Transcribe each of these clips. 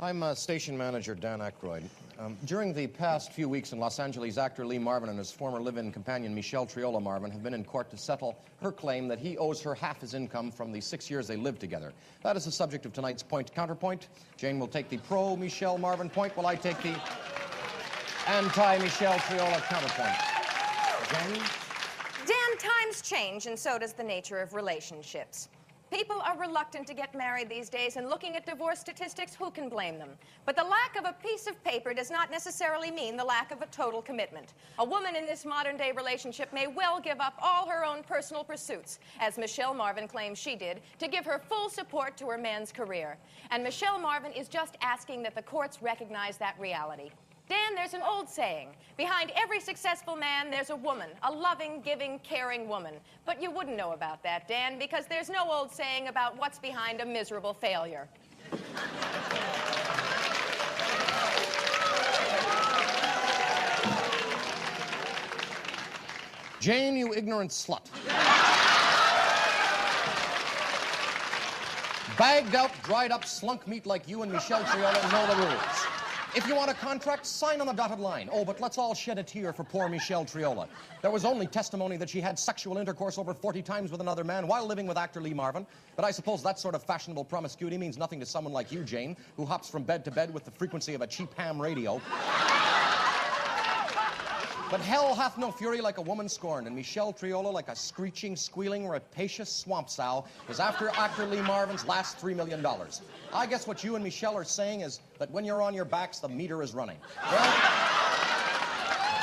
I'm station manager Dan Aykroyd. During the past few weeks in Los Angeles, actor Lee Marvin and his former live-in companion Michelle Triola Marvin have been in court to settle her claim that he owes her half his income from the 6 years they lived together. That is the subject of tonight's point-counterpoint. Jane will take the pro-Michelle Marvin point, while I take the anti-Michelle Triola counterpoint. Jane? Dan, times change, and so does the nature of relationships. People are reluctant to get married these days, and looking at divorce statistics, who can blame them? But the lack of a piece of paper does not necessarily mean the lack of a total commitment. A woman in this modern-day relationship may well give up all her own personal pursuits, as Michelle Marvin claims she did, to give her full support to her man's career. And Michelle Marvin is just asking that the courts recognize that reality. Dan, there's an old saying. Behind every successful man, there's a woman, a loving, giving, caring woman. But you wouldn't know about that, Dan, because there's no old saying about what's behind a miserable failure. Jane, you ignorant slut. Bagged out, dried up, slunk meat like you and Michelle Triola know the rules. If you want a contract, sign on the dotted line. Oh, but let's all shed a tear for poor Michelle Triola. There was only testimony that she had sexual intercourse over 40 times with another man while living with actor Lee Marvin. But I suppose that sort of fashionable promiscuity means nothing to someone like you, Jane, who hops from bed to bed with the frequency of a cheap ham radio. But hell hath no fury like a woman scorned, and Michelle Triola, like a screeching, squealing, rapacious swamp sow, is after actor Lee Marvin's last $3 million. I guess what you and Michelle are saying is that when you're on your backs, the meter is running.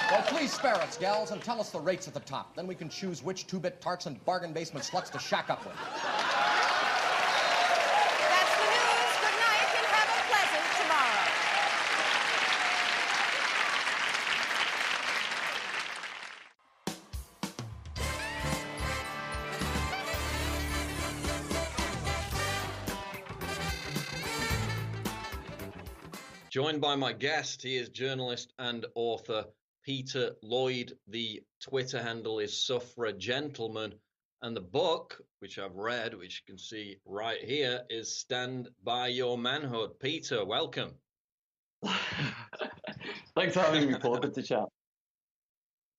Well, please spare us, gals, and tell us the rates at the top. Then we can choose which two-bit tarts and bargain basement sluts to shack up with. That's the news. Good night, and have a pleasant tomorrow. Joined by my guest, he is journalist and author Peter Lloyd. The Twitter handle is Suffragentleman, and the book, which I've read, which you can see right here, is Stand By Your Manhood. Peter, welcome. Thanks for having me, Paul. Good to chat.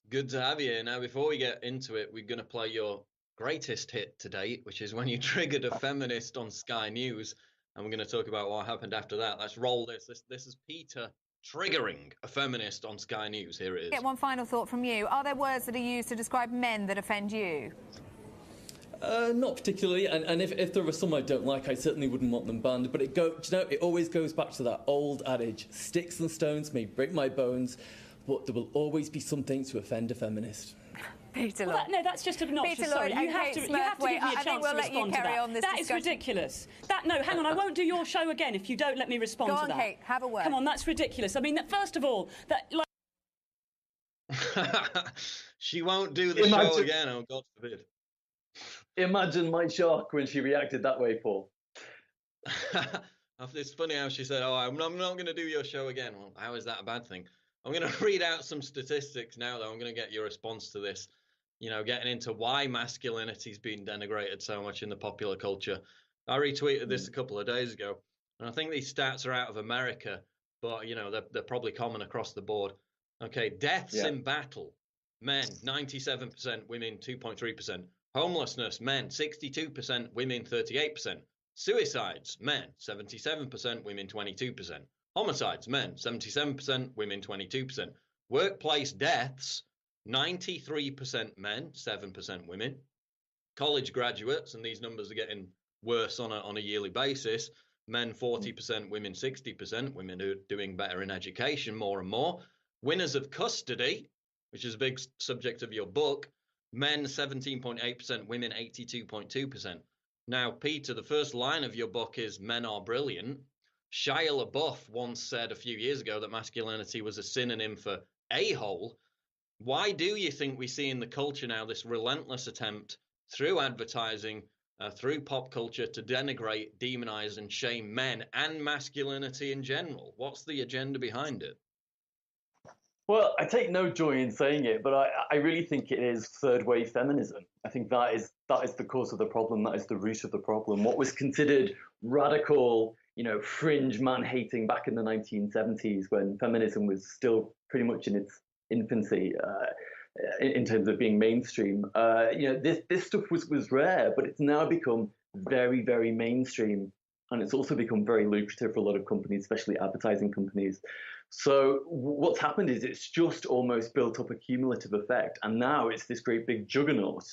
Good to have you. Now, before we get into it, we're going to play your greatest hit to date, which is when you triggered a feminist on Sky News. And we're going to talk about what happened after that. Let's roll this. This is Peter triggering a feminist on Sky News. Here it is. Get one final thought from you. Are there words that are used to describe men that offend you? Not particularly, and if there are some I don't like, I certainly wouldn't want them banned. But it always goes back to that old adage: sticks and stones may break my bones, but there will always be something to offend a feminist. Peter Lloyd. Well, no, that's just obnoxious. Peter Lloyd, Sorry, you have to give me a chance to respond to that. That is ridiculous. No, hang on, I won't do your show again if you don't let me respond to that. Go on, Kate, have a word. Come on, that's ridiculous. I mean, first of all, that she won't do the show again. Oh, God forbid. Imagine my shock when she reacted that way, Paul. It's funny how she said, "Oh, I'm not going to do your show again." Well, how is that a bad thing? I'm going to read out some statistics now, though. I'm going to get your response to this. You know, getting into why masculinity's been denigrated so much in the popular culture. I retweeted this a couple of days ago, and I think these stats are out of America, but, you know, they're probably common across the board. Okay, deaths in battle, men, 97%, women, 2.3%. Homelessness, men, 62%, women, 38%. Suicides, men, 77%, women, 22%. Homicides, men, 77%, women, 22%. Workplace deaths, 93% men, 7% women. College graduates, and these numbers are getting worse on a yearly basis. Men 40%, women 60%. Women are doing better in education more and more. Winners of custody, which is a big subject of your book, men 17.8%, women 82.2%. Now, Peter, the first line of your book is "Men are brilliant." Shia LaBeouf once said a few years ago that masculinity was a synonym for a-hole. Why do you think we see in the culture now this relentless attempt through advertising, through pop culture, to denigrate, demonize, and shame men and masculinity in general? What's the agenda behind it? Well, I take no joy in saying it, but I really think it is third-wave feminism. I think that is the cause of the problem. That is the root of the problem. What was considered radical fringe man-hating back in the 1970s when feminism was still pretty much in its infancy in terms of being mainstream. This stuff was rare, but it's now become very, very mainstream. And it's also become very lucrative for a lot of companies, especially advertising companies. So what's happened is it's just almost built up a cumulative effect. And now it's this great big juggernaut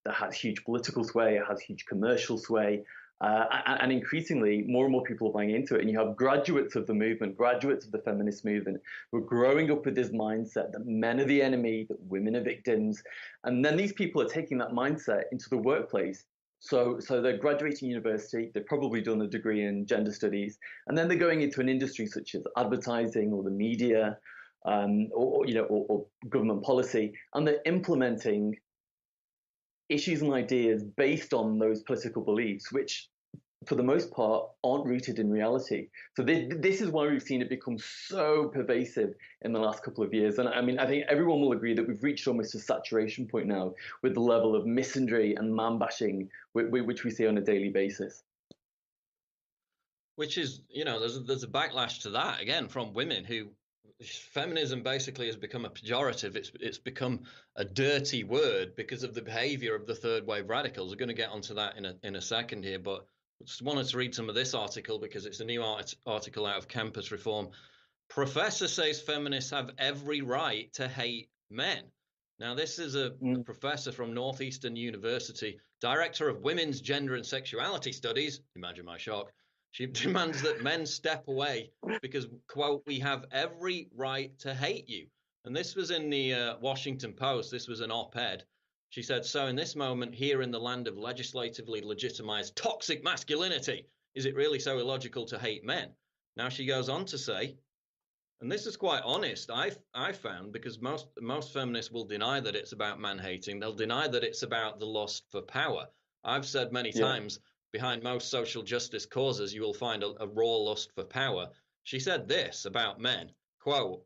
that has huge political sway, it has huge commercial sway. And increasingly, more and more people are buying into it. And you have graduates of the movement, graduates of the feminist movement, who are growing up with this mindset that men are the enemy, that women are victims. And then these people are taking that mindset into the workplace. So they're graduating university, they've probably done a degree in gender studies, and then they're going into an industry such as advertising or the media, or government policy, and they're implementing issues and ideas based on those political beliefs, which for the most part aren't rooted in reality. So this is why we've seen it become so pervasive in the last couple of years. And I mean, I think everyone will agree that we've reached almost a saturation point now with the level of misandry and man-bashing which we see on a daily basis. Which is, there's a backlash to that, again, from women who feminism basically has become a pejorative. It's become a dirty word because of the behavior of the third wave radicals. We're going to get onto that in a second here, but just wanted to read some of this article because it's a new article out of Campus Reform. Professor says feminists have every right to hate men. Now, this is a professor from Northeastern University, director of Women's Gender and Sexuality Studies. Imagine my shock. She demands that men step away because, quote, we have every right to hate you. And this was in the Washington Post. This was an op-ed. She said, so in this moment here in the land of legislatively legitimized toxic masculinity, is it really so illogical to hate men? Now she goes on to say, and this is quite honest, I found, because most feminists will deny that it's about man-hating. They'll deny that it's about the lust for power. I've said many times, behind most social justice causes, you will find a raw lust for power. She said this about men, quote,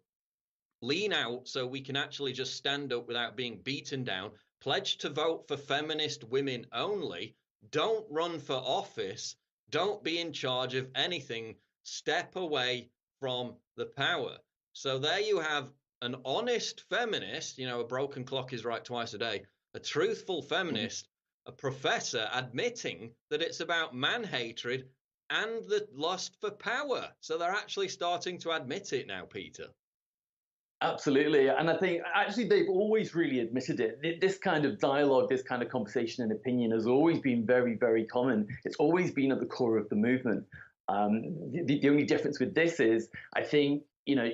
lean out so we can actually just stand up without being beaten down. Pledge to vote for feminist women only. Don't run for office. Don't be in charge of anything. Step away from the power. So there you have an honest feminist, a broken clock is right twice a day, a truthful feminist, a professor admitting that it's about man-hatred and the lust for power. So they're actually starting to admit it now, Peter. Absolutely. And I think actually they've always really admitted it. This kind of dialogue, this kind of conversation and opinion has always been very, very common. It's always been at the core of the movement. The only difference with this is, I think,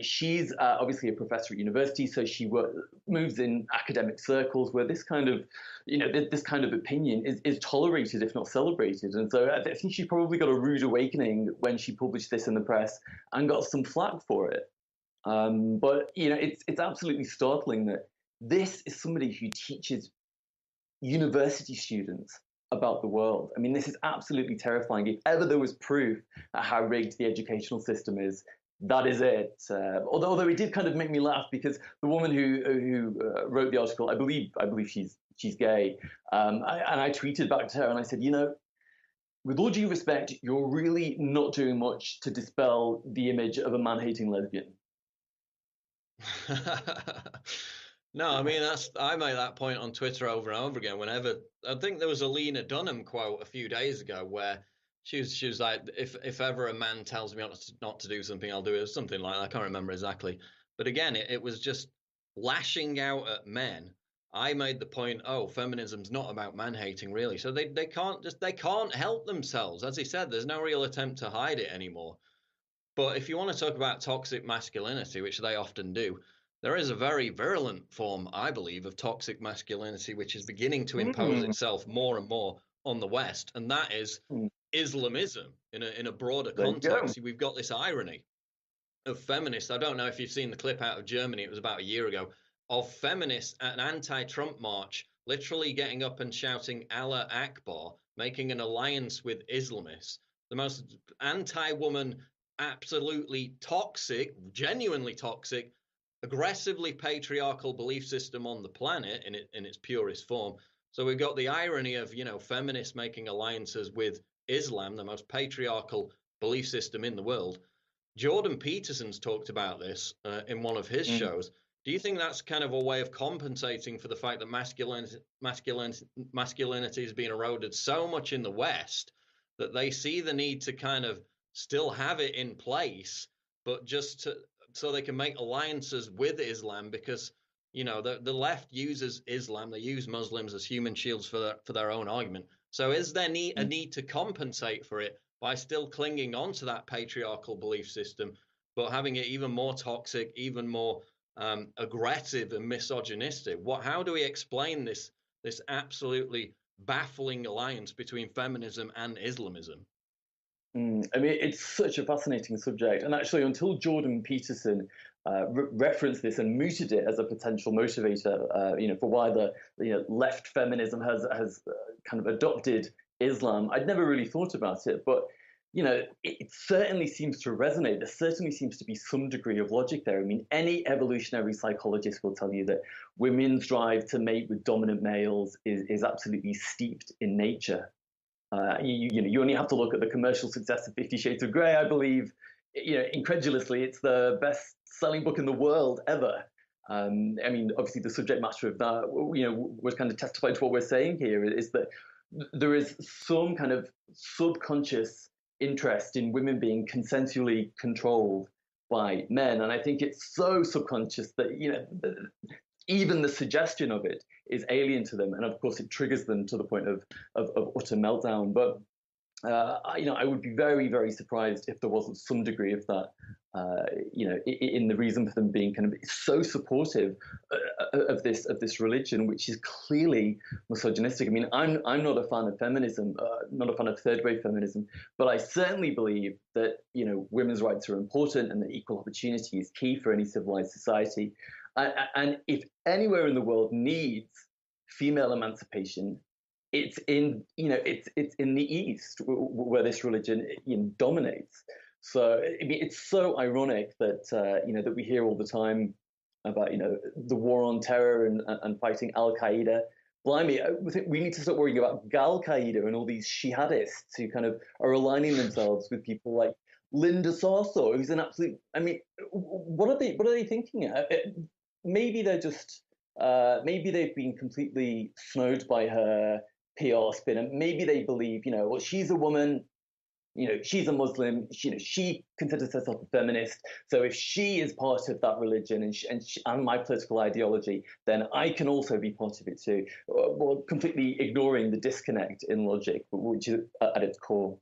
she's obviously a professor at university, so she moves in academic circles where this kind of, this kind of opinion is tolerated, if not celebrated. And so I think she probably got a rude awakening when she published this in the press and got some flack for it. But it's absolutely startling that this is somebody who teaches university students about the world. I mean, this is absolutely terrifying. If ever there was proof at how rigged the educational system is, that is it. Although it did kind of make me laugh because the woman who wrote the article, I believe she's gay, and I tweeted back to her and I said, with all due respect, you're really not doing much to dispel the image of a man-hating lesbian. No, I mean, I made that point on Twitter over and over again. Whenever I think there was a Lena Dunham quote a few days ago where she was like, if ever a man tells me not to do something, I'll do it, or something like that. I can't remember exactly, but again, it was just lashing out at men. I made the point, feminism's not about man hating really, so they can't help themselves. As he said, there's no real attempt to hide it anymore. But if you want to talk about toxic masculinity, which they often do, there is a very virulent form, I believe, of toxic masculinity, which is beginning to impose itself more and more on the West, and that is Islamism in a broader context. We've got this irony of feminists. I don't know if you've seen the clip out of Germany, it was about a year ago, of feminists at an anti-Trump march literally getting up and shouting Allah Akbar, making an alliance with Islamists, the most anti-woman, absolutely toxic, genuinely toxic, aggressively patriarchal belief system on the planet in its purest form. So we've got the irony of, feminists making alliances with Islam, the most patriarchal belief system in the world. Jordan Peterson's talked about this in one of his shows. Do you think that's kind of a way of compensating for the fact that masculinity is being eroded so much in the West that they see the need to kind of still have it in place, but so they can make alliances with Islam? Because the left uses Islam, they use Muslims as human shields for their own argument. So is there a need to compensate for it by still clinging on to that patriarchal belief system, but having it even more toxic, even more aggressive and misogynistic? How do we explain this absolutely baffling alliance between feminism and Islamism? I mean, it's such a fascinating subject, and actually, until Jordan Peterson referenced this and mooted it as a potential motivator, for why the left feminism has kind of adopted Islam, I'd never really thought about it. But it certainly seems to resonate. There certainly seems to be some degree of logic there. I mean, any evolutionary psychologist will tell you that women's drive to mate with dominant males is absolutely steeped in nature. You only have to look at the commercial success of 50 Shades of Grey, I believe. Incredulously, it's the best-selling book in the world ever. I mean, obviously, the subject matter of that, was kind of testified to what we're saying here, is that there is some kind of subconscious interest in women being consensually controlled by men, and I think it's so subconscious that even the suggestion of it is alien to them, and of course it triggers them to the point of utter meltdown. But I would be very, very surprised if there wasn't some degree of that, in the reason for them being kind of so supportive of this religion, which is clearly misogynistic. I mean, I'm not a fan of feminism, not a fan of third wave feminism, but I certainly believe that women's rights are important and that equal opportunity is key for any civilized society. And if anywhere in the world needs female emancipation, it's in it's in the East where this religion dominates. So I mean, it's so ironic that that we hear all the time about the war on terror and fighting Al Qaeda. Blimey, I think we need to start worrying about Gal Qaeda and all these jihadists who kind of are aligning themselves with people like Linda Sarsour, who's an absolute. I mean, what are they thinking? Maybe they're just maybe they've been completely snowed by her PR spin, and maybe they believe, well, she's a woman, she's a Muslim, she considers herself a feminist, so if she is part of that religion and my political ideology, then I can also be part of it too. Well, completely ignoring the disconnect in logic, which is at its core.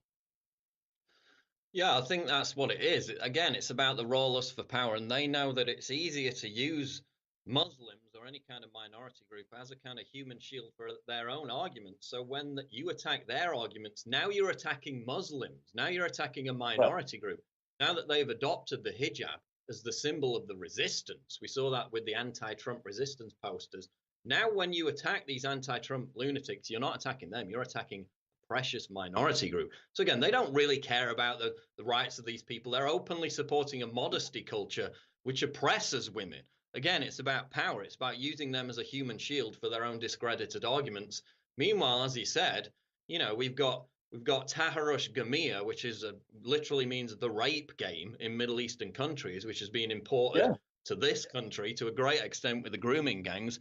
Yeah, I think that's what it is. Again, it's about the raw lust for power, and they know that it's easier to use Muslims or any kind of minority group as a kind of human shield for their own arguments. So when you attack their arguments, now you're attacking Muslims. Now you're attacking a minority group. Now that they've adopted the hijab as the symbol of the resistance, we saw that with the anti-Trump resistance posters. Now when you attack these anti-Trump lunatics, you're not attacking them, you're attacking a precious minority group. So again, they don't really care about the rights of these people. They're openly supporting a modesty culture which oppresses women. Again, it's about power. It's about using them as a human shield for their own discredited arguments. Meanwhile, as he said, we've got Taharush Gamia, which is literally means the rape game in Middle Eastern countries, which has been imported to this country to a great extent with the grooming gangs.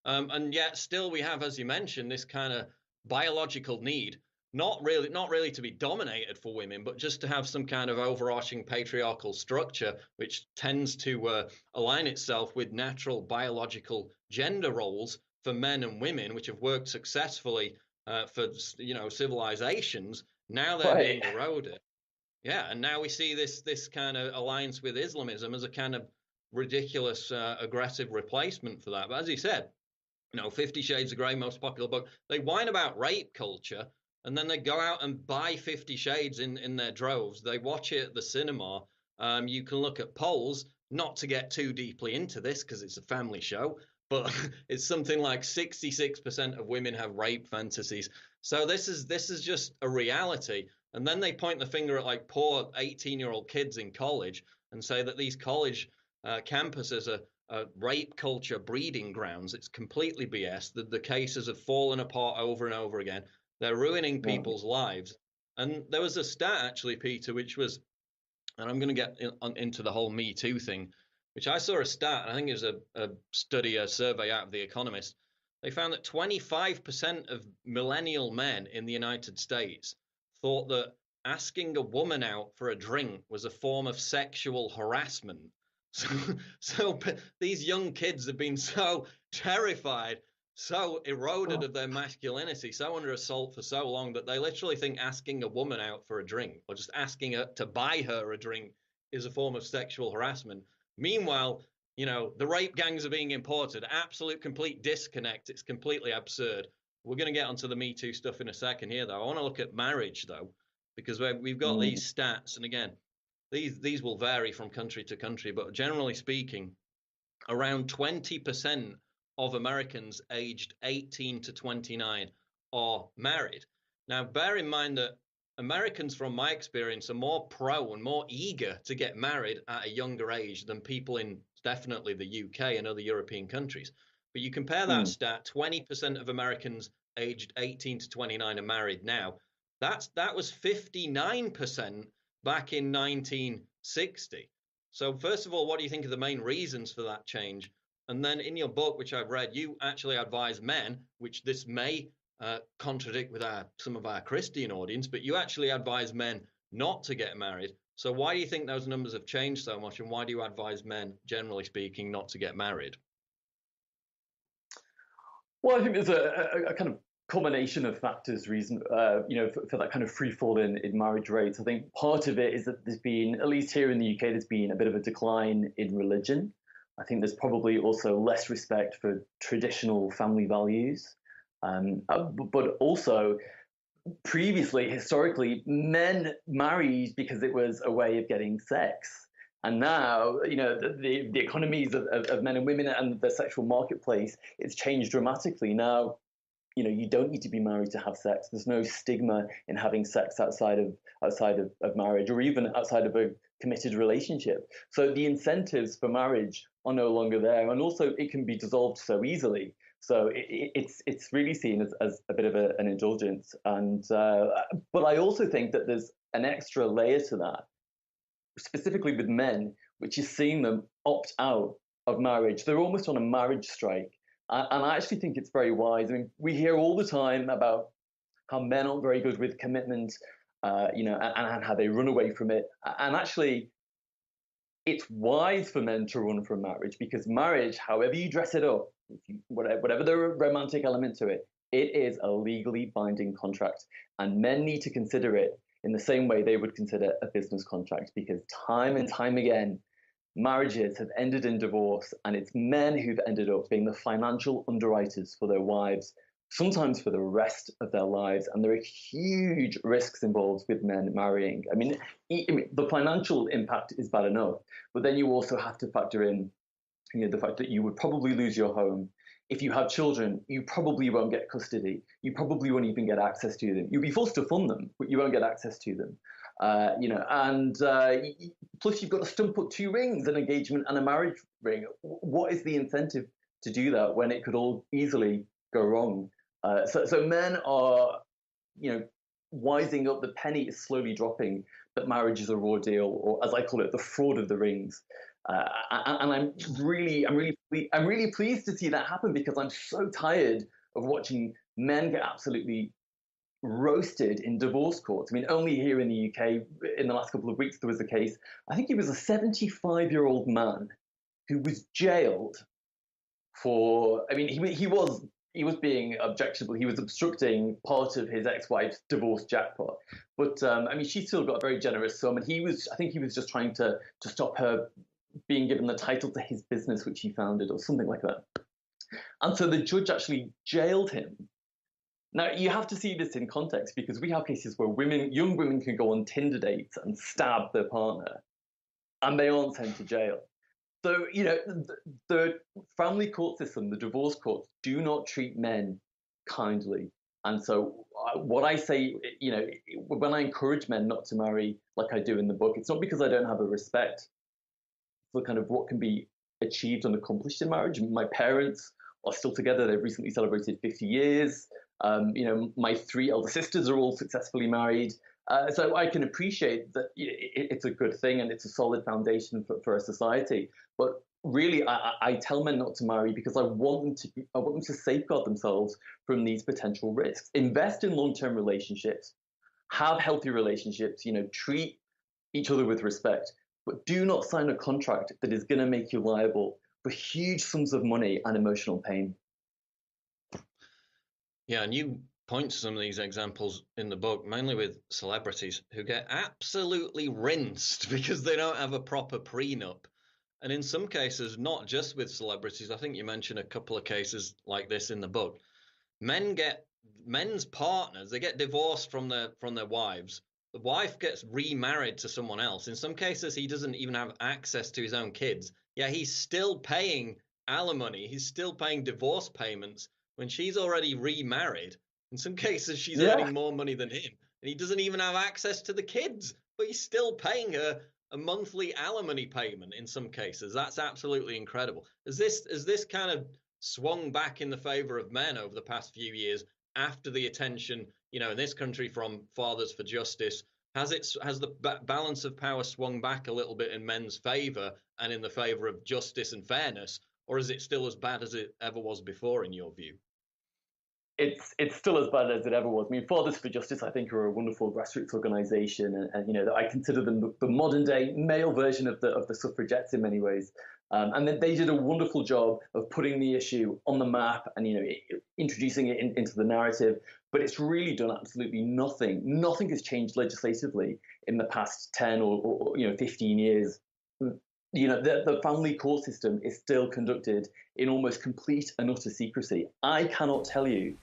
And yet still we have, as you mentioned, this kind of biological need, not really to be dominated for women, but just to have some kind of overarching patriarchal structure, which tends to align itself with natural biological gender roles for men and women, which have worked successfully for civilizations. Now they're being eroded. Yeah, and now we see this kind of alliance with Islamism as a kind of ridiculous, aggressive replacement for that. But as you said, 50 Shades of Grey, most popular book, they whine about rape culture, and then they go out and buy 50 Shades in their droves. They watch it at the cinema. You can look at polls, not to get too deeply into this because it's a family show, but it's something like 66% of women have rape fantasies. So this is just a reality. And then they point the finger at like poor 18-year-old kids in college and say that these college campuses are rape culture breeding grounds. It's completely BS. The cases have fallen apart over and over again. They're ruining people's lives. And there was a stat actually, Peter, which was, and I'm going to get into the whole Me Too thing, which I saw a stat, and I think it was a survey out of The Economist. They found that 25% of millennial men in the United States thought that asking a woman out for a drink was a form of sexual harassment. So these young kids have been so terrified, so eroded of their masculinity, so under assault for so long that they literally think asking a woman out for a drink or just asking her to buy her a drink is a form of sexual harassment. Meanwhile, the rape gangs are being imported. Absolute complete disconnect. It's completely absurd. We're going to get onto the Me Too stuff in a second here, though. I want to look at marriage, though, because we've got these stats, and again, these will vary from country to country, but generally speaking, around 20% of Americans aged 18 to 29 are married. Now, bear in mind that Americans, from my experience, are more pro and more eager to get married at a younger age than people in definitely the UK and other European countries. But you compare that stat, 20% of Americans aged 18 to 29 are married now. That was 59% back in 1960. So first of all, what do you think are the main reasons for that change? And then in your book, which I've read, you actually advise men, which this may contradict with some of our Christian audience, but you actually advise men not to get married. So why do you think those numbers have changed so much, and why do you advise men, generally speaking, not to get married? Well, I think there's a kind of combination of factors, for that kind of free fall in marriage rates. I think part of it is that there's been, at least here in the UK, there's been a bit of a decline in religion. I think there's probably also less respect for traditional family values. But also, previously, historically, men married because it was a way of getting sex. And now, the economies of men and women and the sexual marketplace, it's changed dramatically. Now, you don't need to be married to have sex. There's no stigma in having sex outside of marriage, or even outside of a committed relationship. So the incentives for marriage are no longer there, and also it can be dissolved so easily. So it's really seen as a bit of an indulgence. And but I also think that there's an extra layer to that, specifically with men, which is seeing them opt out of marriage. They're almost on a marriage strike. And I actually think it's very wise. I mean, we hear all the time about how men aren't very good with commitment, and how they run away from it. And actually, it's wise for men to run from marriage, because marriage, however you dress it up, whatever the romantic element to it, it is a legally binding contract. And men need to consider it in the same way they would consider a business contract, because time and time again, marriages have ended in divorce, and it's men who've ended up being the financial underwriters for their wives, sometimes for the rest of their lives. And there are huge risks involved with men marrying. I mean, the financial impact is bad enough, but then you also have to factor in, the fact that you would probably lose your home. If you have children, you probably won't get custody. You probably won't even get access to them. You'll be forced to fund them, but you won't get access to them. Plus you've got to stump up 2 rings, an engagement and a marriage ring. What is the incentive to do that when it could all easily go wrong? So men are, wising up. The penny is slowly dropping that marriage is a raw deal, or as I call it, the fraud of the rings. And I'm really pleased to see that happen, because I'm so tired of watching men get absolutely roasted in divorce courts. I mean, only here in the UK, in the last couple of weeks, there was a case. I think he was a 75-year-old man who was jailed for. I mean, he was being objectionable. He was obstructing part of his ex-wife's divorce jackpot. But she still got a very generous sum, and I think he was just trying to stop her being given the title to his business, which he founded, or something like that. And so the judge actually jailed him. Now, you have to see this in context, because we have cases where young women can go on Tinder dates and stab their partner, and they aren't sent to jail. So, the family court system, the divorce courts, do not treat men kindly. And so what I say, when I encourage men not to marry, like I do in the book, it's not because I don't have a respect for kind of what can be achieved and accomplished in marriage. My parents are still together. They've recently celebrated 50 years. My 3 elder sisters are all successfully married. So I can appreciate that it's a good thing and it's a solid foundation for a society. But really, I tell men not to marry because I want them to safeguard themselves from these potential risks. Invest in long-term relationships, have healthy relationships, treat each other with respect, but do not sign a contract that is going to make you liable for huge sums of money and emotional pain. Yeah, and you point to some of these examples in the book, mainly with celebrities who get absolutely rinsed because they don't have a proper prenup. And in some cases, not just with celebrities, I think you mentioned a couple of cases like this in the book. Men's partners, they get divorced from their wives. The wife gets remarried to someone else. In some cases, he doesn't even have access to his own kids. Yeah, he's still paying alimony. He's still paying divorce payments when she's already remarried. In some cases, she's earning more money than him, and he doesn't even have access to the kids, but he's still paying her a monthly alimony payment in some cases. That's absolutely incredible. Has this kind of swung back in the favor of men over the past few years after the attention, in this country from Fathers for Justice? Has the balance of power swung back a little bit in men's favor and in the favor of justice and fairness, or is it still as bad as it ever was before, in your view? It's still as bad as it ever was. I mean, Fathers for Justice, I think, are a wonderful grassroots organisation, and I consider them the modern day male version of the suffragettes in many ways. And they did a wonderful job of putting the issue on the map and introducing it into the narrative. But it's really done absolutely nothing. Nothing has changed legislatively in the past 10 or 15 years. The family court system is still conducted in almost complete and utter secrecy. I cannot tell you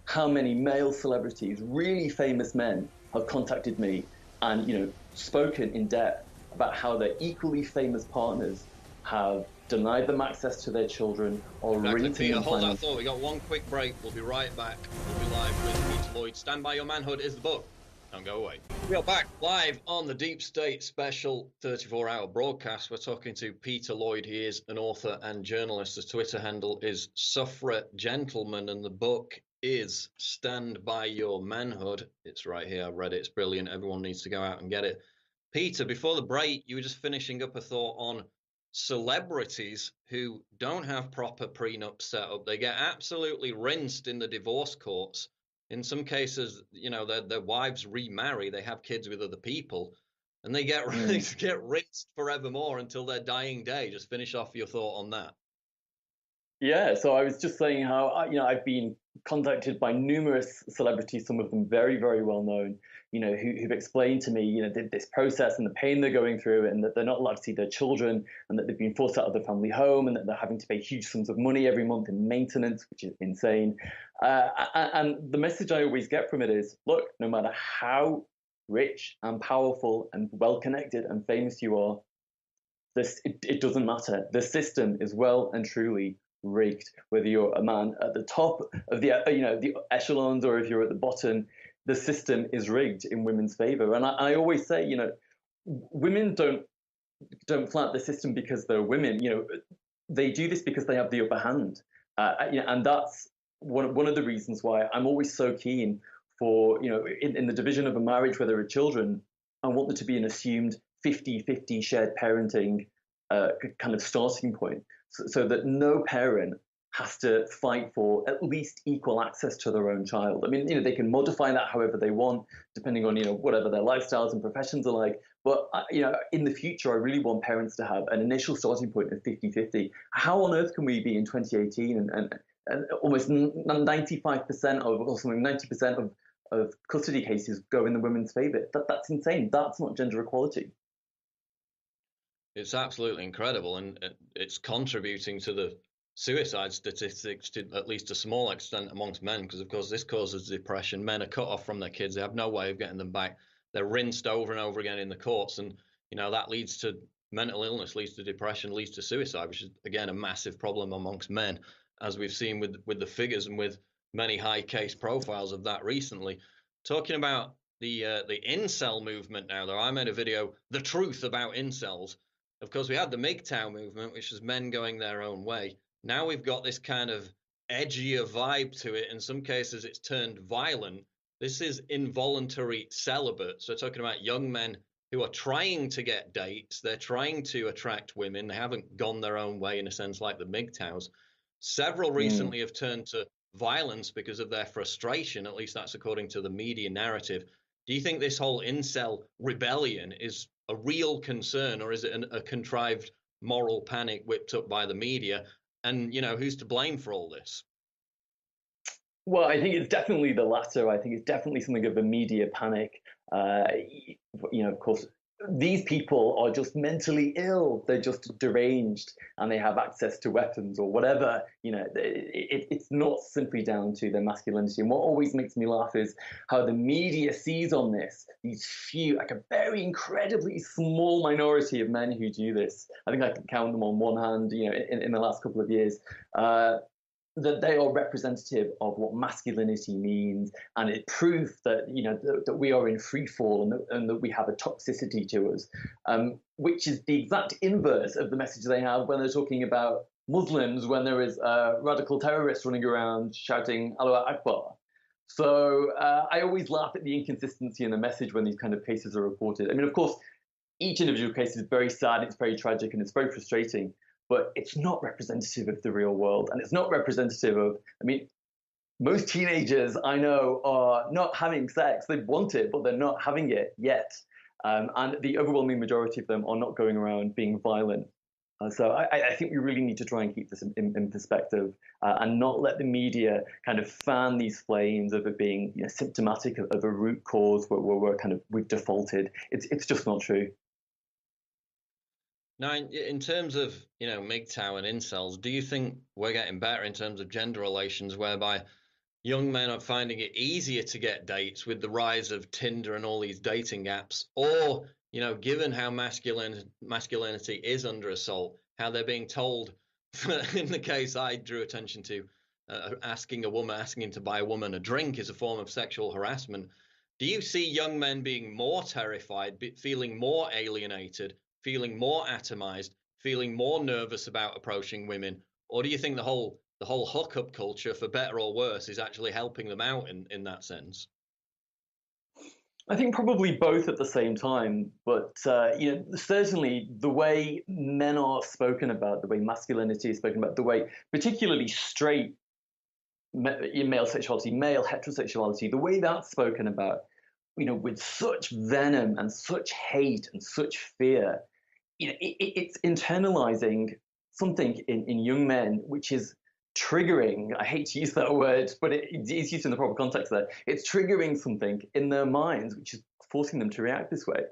how many male celebrities, really famous men, have contacted me and spoken in depth about how their equally famous partners have denied them access to their children or Peter, hold that thought. We got one quick break. We'll be right back. We'll be live with Peter Lloyd. Stand by. Your Manhood is the book. Don't go away. We are back live on the Deep State special 34-hour broadcast. We're talking to Peter Lloyd. He is an author and journalist. His Twitter handle is Suffragette Gentleman, and the book is Stand By Your Manhood. It's right here. I've read it. It's brilliant. Everyone needs to go out and get it. Peter, before the break, you were just finishing up a thought on celebrities who don't have proper prenup set up. They get absolutely rinsed in the divorce courts. In some cases, their wives remarry, they have kids with other people, and they get rinsed forevermore until their dying day. Just finish off your thought on that. Yeah, so I was just saying how I've been contacted by numerous celebrities, some of them very, very well known, who've explained to me, this process and the pain they're going through, and that they're not allowed to see their children, and that they've been forced out of their family home, and that they're having to pay huge sums of money every month in maintenance, which is insane. And the message I always get from it is, look, no matter how rich and powerful and well-connected and famous you are, it doesn't matter. The system is well and truly rigged. Whether you're a man at the top of the echelons or if you're at the bottom, the system is rigged in women's favor. And I always say, women don't flat the system because they're women. They do this because they have the upper hand. And that's one of the reasons why I'm always so keen for, in the division of a marriage where there are children, I want there to be an assumed 50-50 shared parenting kind of starting point, so that no parent has to fight for at least equal access to their own child. I mean, they can modify that however they want, depending on, whatever their lifestyles and professions are like. But, in the future, I really want parents to have an initial starting point of 50-50. How on earth can we be in 2018 and almost 95% or something, 90% of custody cases go in the women's favor? That's insane. That's not gender equality. It's absolutely incredible, and it's contributing to the suicide statistics to at least a small extent amongst men, because of course this causes depression. Men are cut off from their kids. They have no way of getting them back. They're rinsed over and over again in the courts, and that leads to mental illness, leads to depression, leads to suicide, which is again a massive problem amongst men, as we've seen with the figures and with many high case profiles of that recently. Talking about the incel movement now, though, I made a video, The Truth About Incels. Of course, we had the MGTOW movement, which was men going their own way. Now we've got this kind of edgier vibe to it. In some cases, it's turned violent. This is involuntary celibate. So talking about young men who are trying to get dates, they're trying to attract women, they haven't gone their own way in a sense like the MGTOWs. Several recently have turned to violence because of their frustration, at least that's according to the media narrative. Do you think this whole incel rebellion is a real concern, or is it a contrived moral panic whipped up by the media? And, who's to blame for all this? Well, I think it's definitely the latter. I think it's definitely something of a media panic. Of course, these people are just mentally ill. They're just deranged, and they have access to weapons or whatever. It's not simply down to their masculinity. And what always makes me laugh is how the media sees on this these few, like a very incredibly small minority of men who do this. I think I can count them on one hand. In the last couple of years. That they are representative of what masculinity means, and it proves that that we are in free fall and that we have a toxicity to us, which is the exact inverse of the message they have when they're talking about Muslims, when there is radical terrorists running around shouting Allahu Akbar. So I always laugh at the inconsistency in the message when these kind of cases are reported. I mean, of course, each individual case is very sad, it's very tragic, and it's very frustrating. But it's not representative of the real world. And it's not representative of, most teenagers I know are not having sex. They want it, but they're not having it yet. And the overwhelming majority of them are not going around being violent. So I think we really need to try and keep this in perspective and not let the media kind of fan these flames of it being symptomatic of a root cause where we've defaulted. It's just not true. Now, in terms of, MGTOW and incels, do you think we're getting better in terms of gender relations whereby young men are finding it easier to get dates with the rise of Tinder and all these dating apps? Or, given how masculinity is under assault, how they're being told, in the case I drew attention to, asking to buy a woman a drink is a form of sexual harassment. Do you see young men being more terrified, feeling more alienated, feeling more atomized, feeling more nervous about approaching women? Or do you think the whole hookup culture, for better or worse, is actually helping them out in that sense? I think probably both at the same time, but certainly the way men are spoken about, the way masculinity is spoken about, the way particularly straight male sexuality, male heterosexuality, the way that's spoken about, with such venom and such hate and such fear, it's internalizing something in young men, which is triggering. I hate to use that word, but it's used in the proper context there. It's triggering something in their minds, which is forcing them to react this way.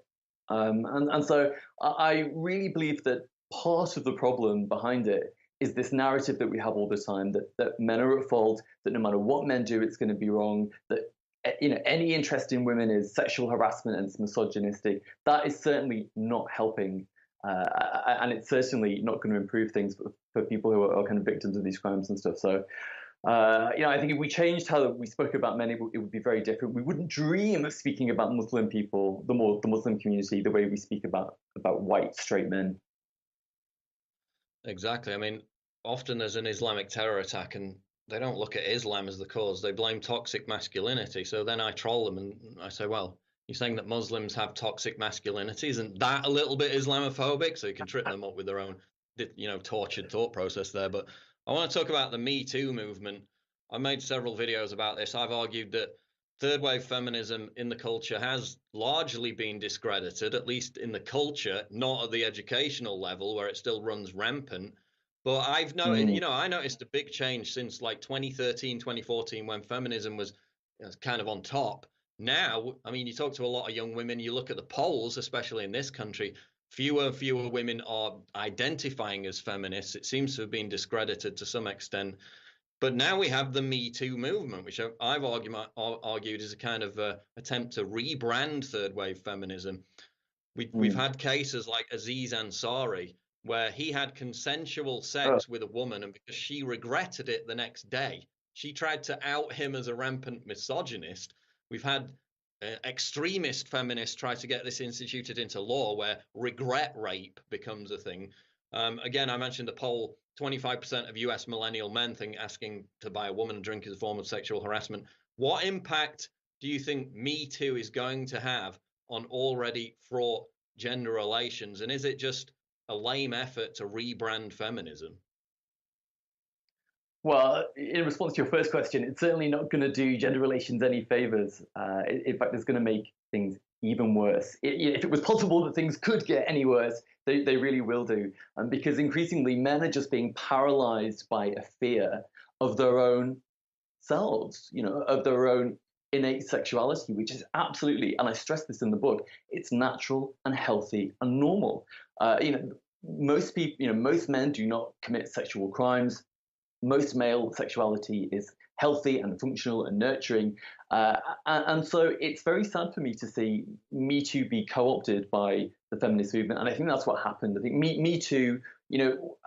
And so I really believe that part of the problem behind it is this narrative that we have all the time, that men are at fault, that no matter what men do, it's going to be wrong, that any interest in women is sexual harassment and it's misogynistic. That is certainly not helping. And it's certainly not going to improve things for people who are kind of victims of these crimes and stuff. So, I think if we changed how we spoke about men, it would be very different. We wouldn't dream of speaking about Muslim people, the Muslim community, the way we speak about white straight men. Exactly. I mean, often there's an Islamic terror attack and they don't look at Islam as the cause. They blame toxic masculinity. So then I troll them and I say, well, you're saying that Muslims have toxic masculinity. Isn't that a little bit Islamophobic? So you can trip them up with their own, tortured thought process there. But I want to talk about the Me Too movement. I made several videos about this. I've argued that third wave feminism in the culture has largely been discredited, at least in the culture, not at the educational level where it still runs rampant. But I've noticed, I noticed a big change since like 2013, 2014, when feminism was kind of on top. Now, I mean, you talk to a lot of young women, you look at the polls, especially in this country, fewer and fewer women are identifying as feminists. It seems to have been discredited to some extent. But now we have the Me Too movement, which I've argued is a kind of attempt to rebrand third wave feminism. We've had cases like Aziz Ansari, where he had consensual sex with a woman, and because she regretted it the next day, she tried to out him as a rampant misogynist. We've had extremist feminists try to get this instituted into law, where regret rape becomes a thing. Again, I mentioned the poll, 25% of US millennial men think asking to buy a woman a drink is a form of sexual harassment. What impact do you think Me Too is going to have on already fraught gender relations? And is it just a lame effort to rebrand feminism? Well, in response to your first question, it's certainly not going to do gender relations any favors. In fact, it's going to make things even worse. If it was possible that things could get any worse, they really will do. Because increasingly, men are just being paralyzed by a fear of their own selves, of their own innate sexuality, which is absolutely, and I stress this in the book, it's natural and healthy and normal. Most people, most men do not commit sexual crimes. Most male sexuality is healthy and functional and nurturing. And so it's very sad for me to see Me Too be co-opted by the feminist movement. And I think that's what happened. I think Me Too,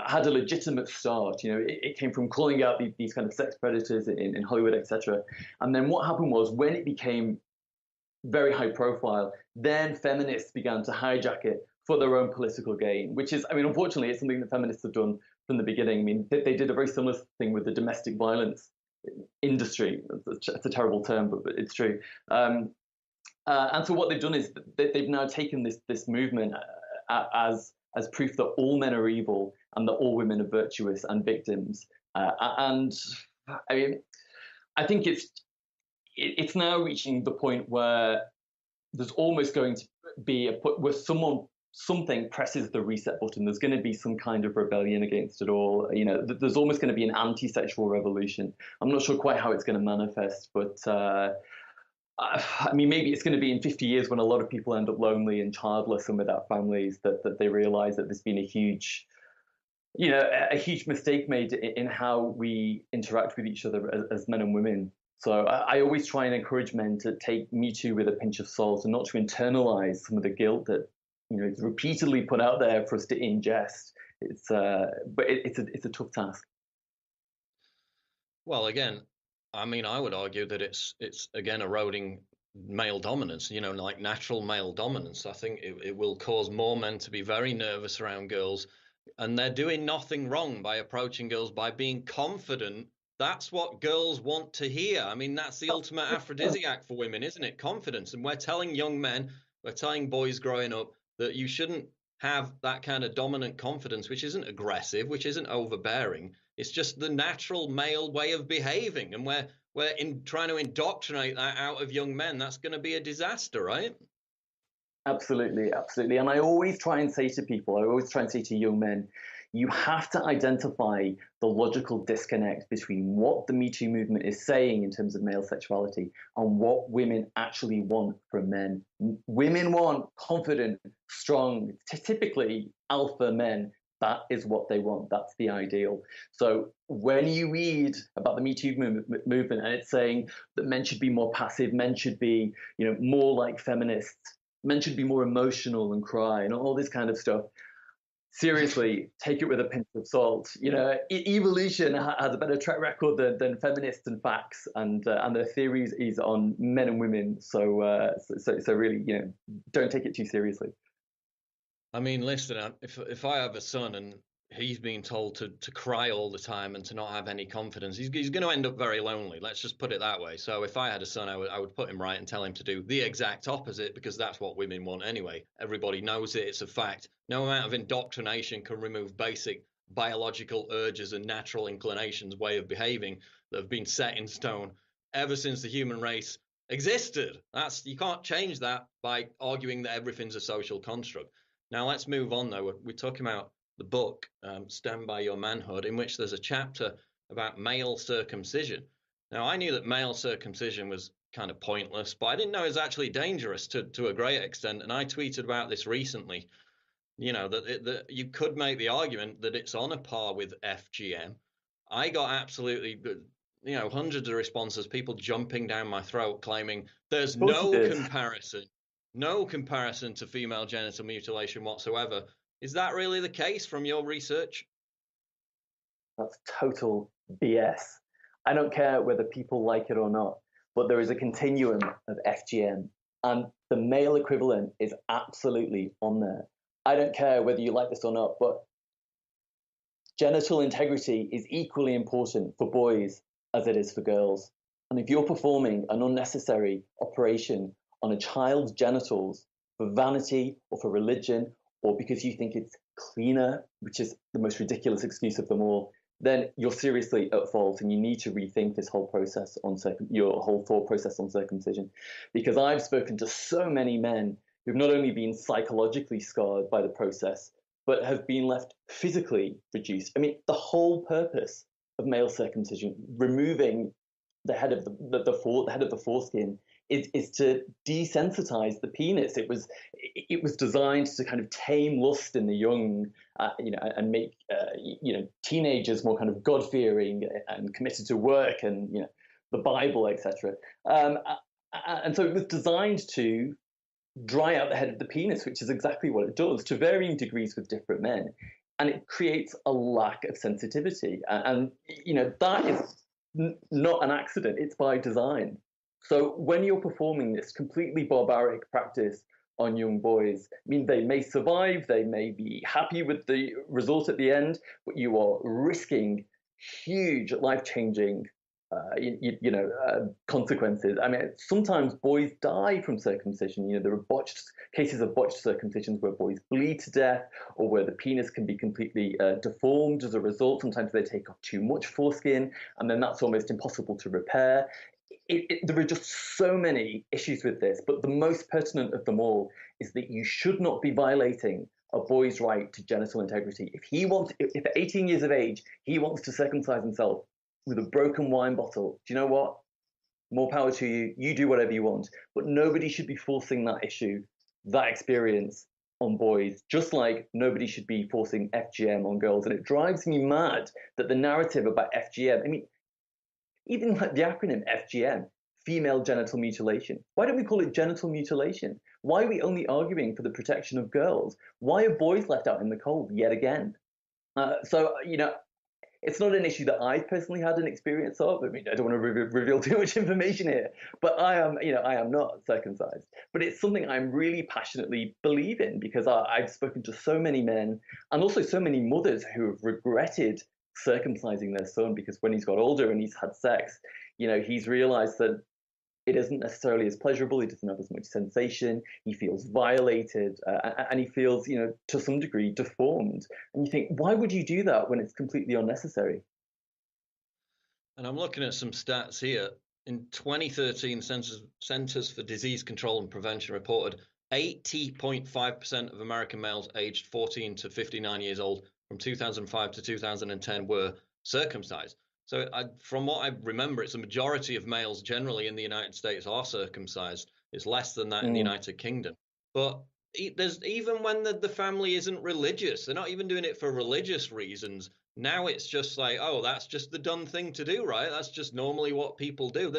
had a legitimate start. It came from calling out these kind of sex predators in Hollywood, etc. And then what happened was, when it became very high profile, then feminists began to hijack it for their own political gain, which is, unfortunately, it's something that feminists have done from the beginning. They did a very similar thing with the domestic violence industry. It's a terrible term, but it's true. And so what they've done is they've now taken this movement as proof that all men are evil and that all women are virtuous and victims. And I think it's now reaching the point where there's almost going to be a point where something presses the reset button. There's going to be some kind of rebellion against it all. There's almost going to be an anti-sexual revolution. I'm not sure quite how it's going to manifest, but maybe it's going to be in 50 years when a lot of people end up lonely and childless and without families, that they realize that there's been a huge mistake made in how we interact with each other as men and women. So I always try and encourage men to take Me Too with a pinch of salt and not to internalize some of the guilt that it's repeatedly put out there for us to ingest. But it's a tough task. Well, again, I would argue that it's again eroding male dominance. Like natural male dominance. I think it will cause more men to be very nervous around girls, and they're doing nothing wrong by approaching girls, by being confident. That's what girls want to hear. That's the ultimate aphrodisiac for women, isn't it? Confidence. And we're telling young men, we're telling boys growing up that you shouldn't have that kind of dominant confidence, which isn't aggressive, which isn't overbearing. It's just the natural male way of behaving. And we're trying to indoctrinate that out of young men. That's going to be a disaster, right? Absolutely, absolutely. And I always try and say to young men, you have to identify the logical disconnect between what the Me Too movement is saying in terms of male sexuality and what women actually want from men. Women want confident, strong, typically alpha men. That is what they want. That's the ideal. So when you read about the Me Too movement and it's saying that men should be more passive, men should be, more like feminists, men should be more emotional and cry and all this kind of stuff, seriously, take it with a pinch of salt. Evolution has a better track record than feminists and facts, and their theories is on men and women. So really, don't take it too seriously. Listen, if I have a son and he's being told to cry all the time and to not have any confidence, he's going to end up very lonely. Let's just put it that way. So if I had a son, I would put him right and tell him to do the exact opposite, because that's what women want anyway. Everybody knows it. It's a fact. No amount of indoctrination can remove basic biological urges and natural inclinations, way of behaving that have been set in stone ever since the human race existed. You can't change that by arguing that everything's a social construct. Now let's move on, though. We're talking about the book, Stand By Your Manhood, in which there's a chapter about male circumcision. Now, I knew that male circumcision was kind of pointless, but I didn't know it was actually dangerous to a great extent. And I tweeted about this recently, that you could make the argument that it's on a par with FGM. I got absolutely, hundreds of responses, people jumping down my throat claiming there's no comparison to female genital mutilation whatsoever. Is that really the case from your research? That's total BS. I don't care whether people like it or not, but there is a continuum of FGM, and the male equivalent is absolutely on there. I don't care whether you like this or not, but genital integrity is equally important for boys as it is for girls. And if you're performing an unnecessary operation on a child's genitals for vanity or for religion, or because you think it's cleaner, which is the most ridiculous excuse of them all, then you're seriously at fault, and you need to rethink this whole process on your whole thought process on circumcision. Because I've spoken to so many men who've not only been psychologically scarred by the process, but have been left physically reduced. I mean, the whole purpose of male circumcision, removing the head of the head of the foreskin, is to desensitize the penis. It was designed to kind of tame lust in the young, and make teenagers more kind of God-fearing and committed to work and the Bible, etc. And so it was designed to dry out the head of the penis, which is exactly what it does to varying degrees with different men, and it creates a lack of sensitivity, and that is not an accident. It's by design. So when you're performing this completely barbaric practice on young boys, I mean, they may survive, they may be happy with the result at the end, but you are risking huge life-changing consequences. I mean, sometimes boys die from circumcision. There are cases of botched circumcisions where boys bleed to death, or where the penis can be completely deformed as a result. Sometimes they take off too much foreskin, and then that's almost impossible to repair. There are just so many issues with this, but the most pertinent of them all is that you should not be violating a boy's right to genital integrity. If at 18 years of age, he wants to circumcise himself with a broken wine bottle, do you know what? More power to you. You do whatever you want. But nobody should be forcing that experience on boys, just like nobody should be forcing FGM on girls. And it drives me mad that the narrative about FGM, I mean, even like the acronym FGM, female genital mutilation. Why don't we call it genital mutilation? Why are we only arguing for the protection of girls? Why are boys left out in the cold yet again? It's not an issue that I personally had an experience of. I mean, I don't want to reveal too much information here, but I am not circumcised. But it's something I'm really passionately believe in, because I've spoken to so many men, and also so many mothers who have regretted circumcising their son, because when he's got older and he's had sex, he's realized that it isn't necessarily as pleasurable. He doesn't have as much sensation. He feels violated, and he feels, to some degree, deformed. And you think, why would you do that when it's completely unnecessary? And I'm looking at some stats here. In 2013, Centers for Disease Control and Prevention reported 80.5% of American males aged 14 to 59 years old from 2005 to 2010 were circumcised. So from what I remember, it's a majority of males generally in the United States are circumcised. It's less than that in the United Kingdom. But there's even when the family isn't religious, they're not even doing it for religious reasons. Now it's just like, oh, that's just the done thing to do, right? That's just normally what people do.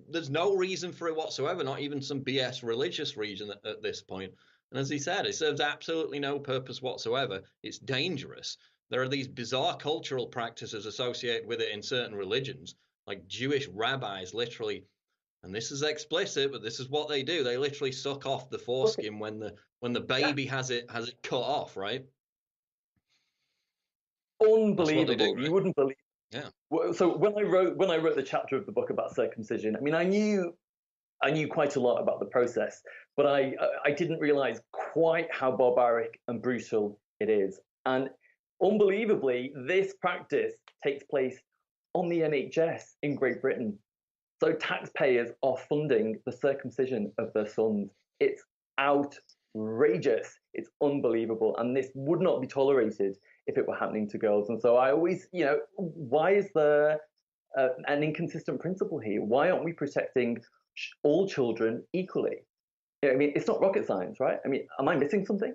There's no reason for it whatsoever, not even some BS religious reason at this point. And as he said, it serves absolutely no purpose whatsoever. It's dangerous. There are these bizarre cultural practices associated with it in certain religions, like Jewish rabbis literally, and this is explicit, but this is what they do. They literally suck off the foreskin when the baby has it cut off, right? Unbelievable. Do, right? You wouldn't believe. Yeah. So when I wrote the chapter of the book about circumcision, I mean, I knew quite a lot about the process, but I didn't realize quite how barbaric and brutal it is. And unbelievably, this practice takes place on the NHS in Great Britain. So taxpayers are funding the circumcision of their sons. It's outrageous. It's unbelievable. And this would not be tolerated if it were happening to girls. And so I always, why is there an inconsistent principle here? Why aren't we protecting all children equally? I mean, it's not rocket science, right? I mean, am I missing something?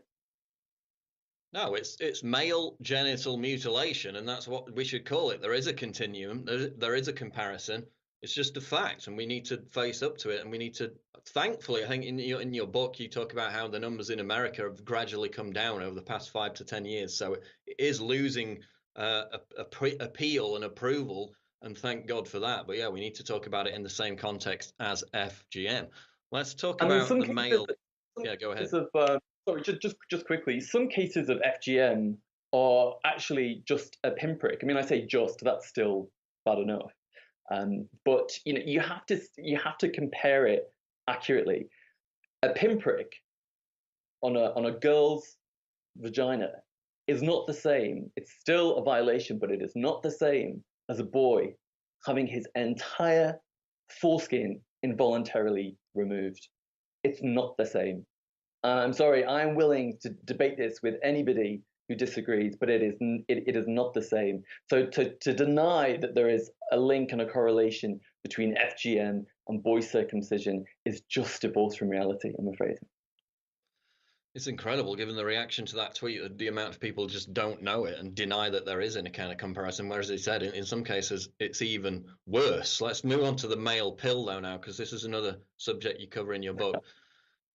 No, it's male genital mutilation, and that's what we should call it. There is a continuum. There is a comparison. It's just a fact, and we need to face up to it. And we need to, thankfully, I think in your book you talk about how the numbers in America have gradually come down over the past 5 to 10 years. So it is losing appeal and approval, and thank God for that. But yeah, we need to talk about it in the same context as FGM. Let's talk about the male. Yeah, go ahead. Sorry, just quickly. Some cases of FGM are actually just a pinprick. I mean, I say just, that's still bad enough. But you have to compare it accurately. A pinprick on a girl's vagina is not the same. It's still a violation, but it is not the same as a boy having his entire foreskin involuntarily removed. It's not the same. I'm sorry, I'm willing to debate this with anybody who disagrees, but it is not the same. So to deny that there is a link and a correlation between FGM and boy circumcision is just divorced from reality, I'm afraid. It's incredible, given the reaction to that tweet, the amount of people just don't know it and deny that there is any kind of comparison. Whereas he said, in some cases, it's even worse. Let's move on to the male pill, though, now, because this is another subject you cover in your book.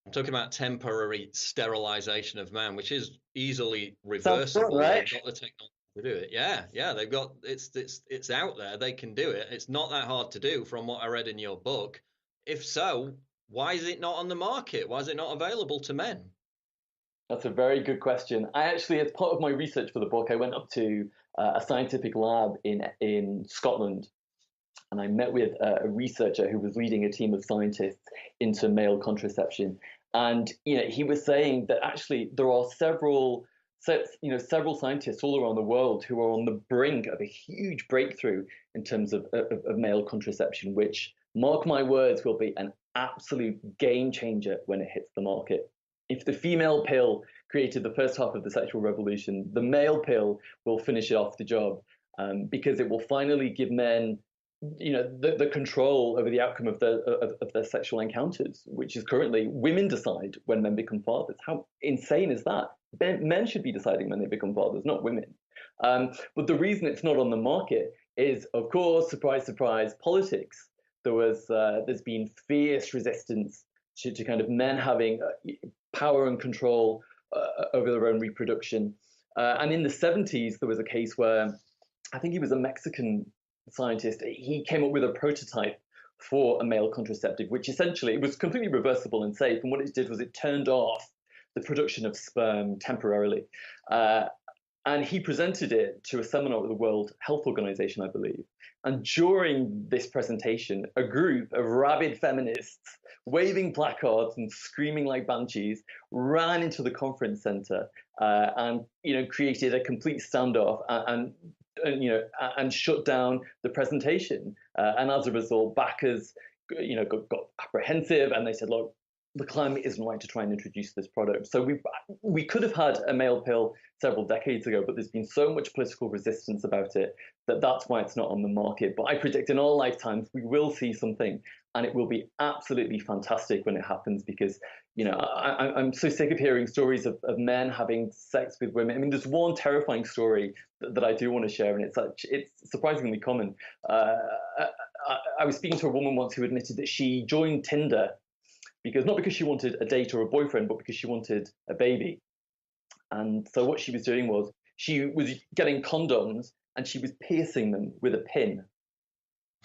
I'm talking about temporary sterilization of man, which is easily reversible. Fun, right? They've got the technology to do it. Yeah, they've got it's out there. They can do it. It's not that hard to do, from what I read in your book. If so, why is it not on the market? Why is it not available to men? That's a very good question. I actually, as part of my research for the book, I went up to a scientific lab in Scotland, and I met with a researcher who was leading a team of scientists into male contraception. And he was saying that actually there are several scientists all around the world who are on the brink of a huge breakthrough in terms of male contraception, which, mark my words, will be an absolute game changer when it hits the market. If the female pill created the first half of the sexual revolution, the male pill will finish it off the job, because it will finally give men, the control over the outcome of their sexual encounters, which is currently women decide when men become fathers. How insane is that? Men should be deciding when they become fathers, not women. But the reason it's not on the market is, of course, surprise, surprise, politics. There's been fierce resistance to kind of men having power and control over their own reproduction. And in the 70s, there was a case where I think he was a Mexican scientist. He came up with a prototype for a male contraceptive, which essentially, it was completely reversible and safe. And what it did was it turned off the production of sperm temporarily. And he presented it to a seminar at the World Health Organization, I believe. And during this presentation, a group of rabid feminists, waving placards and screaming like banshees, ran into the conference center and created a complete standoff and shut down the presentation. And as a result, backers got apprehensive, and they said, look, the climate isn't right to try and introduce this product. So we could have had a male pill several decades ago, but there's been so much political resistance about it that's why it's not on the market. But I predict in all lifetimes we will see something, and it will be absolutely fantastic when it happens, because I'm so sick of hearing stories of men having sex with women. I mean, there's one terrifying story that I do want to share, and it's surprisingly common. I was speaking to a woman once who admitted that she joined Tinder not because she wanted a date or a boyfriend, but because she wanted a baby. And so what she was doing was she was getting condoms and she was piercing them with a pin.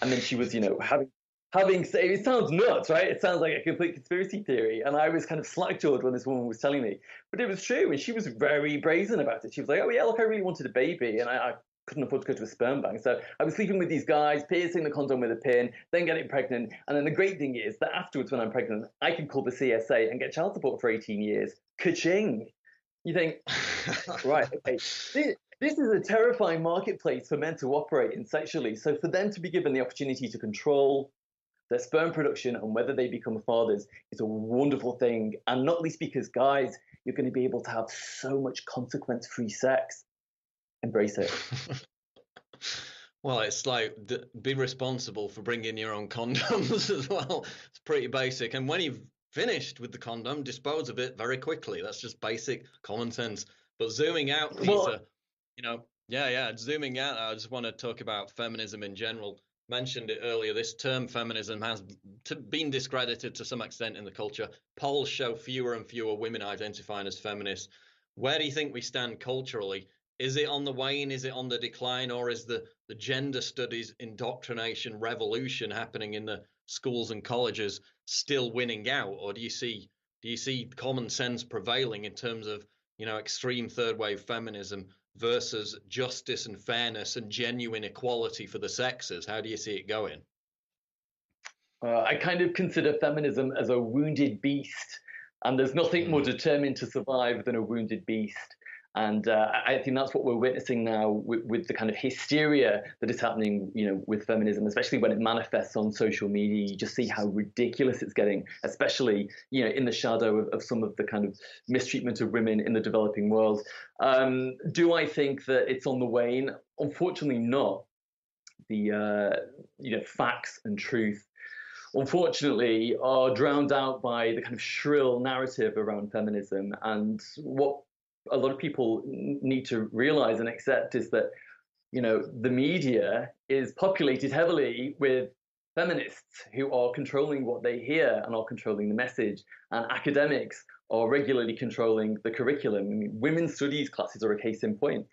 And then she was, having it sounds nuts, right? It sounds like a complete conspiracy theory. And I was kind of slack-jawed when this woman was telling me, but it was true. And she was very brazen about it. She was like, oh yeah, look, I really wanted a baby. And I couldn't afford to go to a sperm bank. So I was sleeping with these guys, piercing the condom with a pin, then getting pregnant. And then the great thing is that afterwards, when I'm pregnant, I can call the CSA and get child support for 18 years. Ka-ching! You think, right, okay, this is a terrifying marketplace for men to operate in sexually. So for them to be given the opportunity to control their sperm production and whether they become fathers is a wonderful thing. And not least because, guys, you're going to be able to have so much consequence-free sex. Embrace it. Well, it's like, be responsible for bringing your own condoms as well. It's pretty basic. And when you've finished with the condom, dispose of it very quickly. That's just basic common sense. But zooming out, Peter, zooming out, I just want to talk about feminism in general. Mentioned it earlier, this term feminism has been discredited to some extent in the culture. Polls show fewer and fewer women identifying as feminists. Where do you think we stand culturally? Is it on the wane? Is it on the decline? Or is the gender studies indoctrination revolution happening in the schools and colleges still winning out? Or do you see common sense prevailing in terms of, you know, extreme third wave feminism versus justice and fairness and genuine equality for the sexes? How do you see it going? I kind of consider feminism as a wounded beast, and there's nothing more determined to survive than a wounded beast. And I think that's what we're witnessing now with the kind of hysteria that is happening, you know, with feminism, especially when it manifests on social media. You just see how ridiculous it's getting, especially, you know, in the shadow of some of the kind of mistreatment of women in the developing world. Do I think that it's on the wane? Unfortunately not. The you know, facts and truth, unfortunately, are drowned out by the kind of shrill narrative around feminism. And what a lot of people need to realize and accept is that, you know, the media is populated heavily with feminists who are controlling what they hear and are controlling the message, and academics are regularly controlling the curriculum. I mean, women's studies classes are a case in point.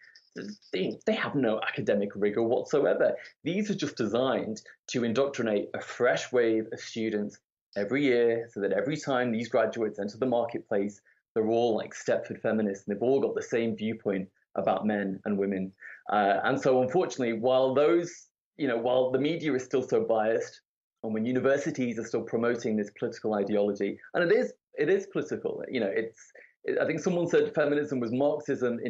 They have no academic rigor whatsoever. These are just designed to indoctrinate a fresh wave of students every year, so that every time these graduates enter the marketplace, they're all like Stepford feminists, and they've all got the same viewpoint about men and women. And so, unfortunately, while while the media is still so biased, and when universities are still promoting this political ideology, and it is political, you know, I think someone said feminism was Marxism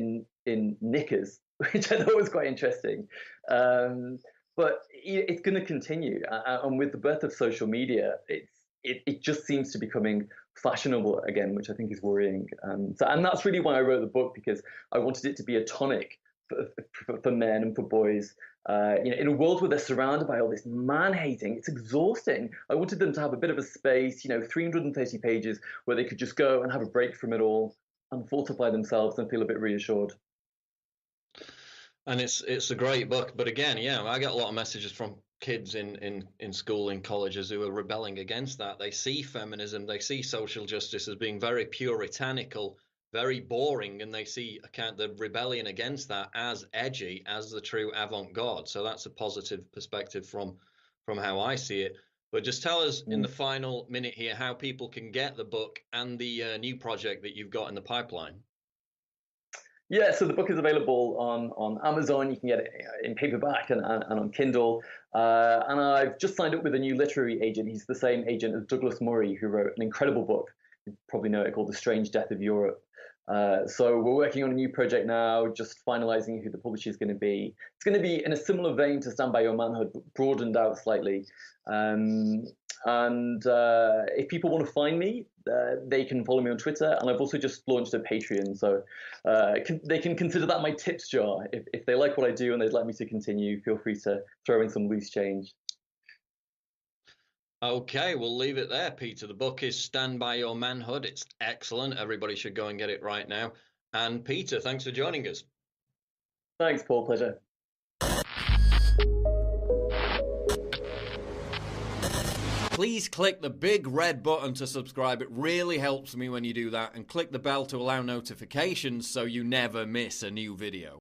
in knickers, which I thought was quite interesting. But it's going to continue, and with the birth of social media, it just seems to be becoming fashionable again, which I think is worrying. And that's really why I wrote the book, because I wanted it to be a tonic for men and for boys. You know, in a world where they're surrounded by all this man-hating, it's exhausting. I wanted them to have a bit of a space, you know, 330 pages where they could just go and have a break from it all and fortify themselves and feel a bit reassured. And it's a great book, but again, yeah, I get a lot of messages from kids in school, in colleges, who are rebelling against that. They see feminism, they see social justice as being very puritanical, very boring, and they see the rebellion against that as edgy, as the true avant-garde. So that's a positive perspective from how I see it. But just tell us in the final minute here how people can get the book and the new project that you've got in the pipeline. Yeah, so the book is available on Amazon. You can get it in paperback and on Kindle. And I've just signed up with a new literary agent. He's the same agent as Douglas Murray, who wrote an incredible book. You probably know it, called The Strange Death of Europe. So we're working on a new project now, just finalizing who the publisher is going to be. It's going to be in a similar vein to Stand By Your Manhood, but broadened out slightly. If people want to find me, they can follow me on Twitter, and I've also just launched a Patreon, so they can consider that my tips jar. If they like what I do and they'd like me to continue, feel free to throw in some loose change. Okay, we'll leave it there, Peter. The book is Stand By Your Manhood. It's excellent. Everybody should go and get it right now. And Peter, thanks for joining us. Thanks, Paul. Pleasure. Please click the big red button to subscribe. It really helps me when you do that. And click the bell to allow notifications so you never miss a new video.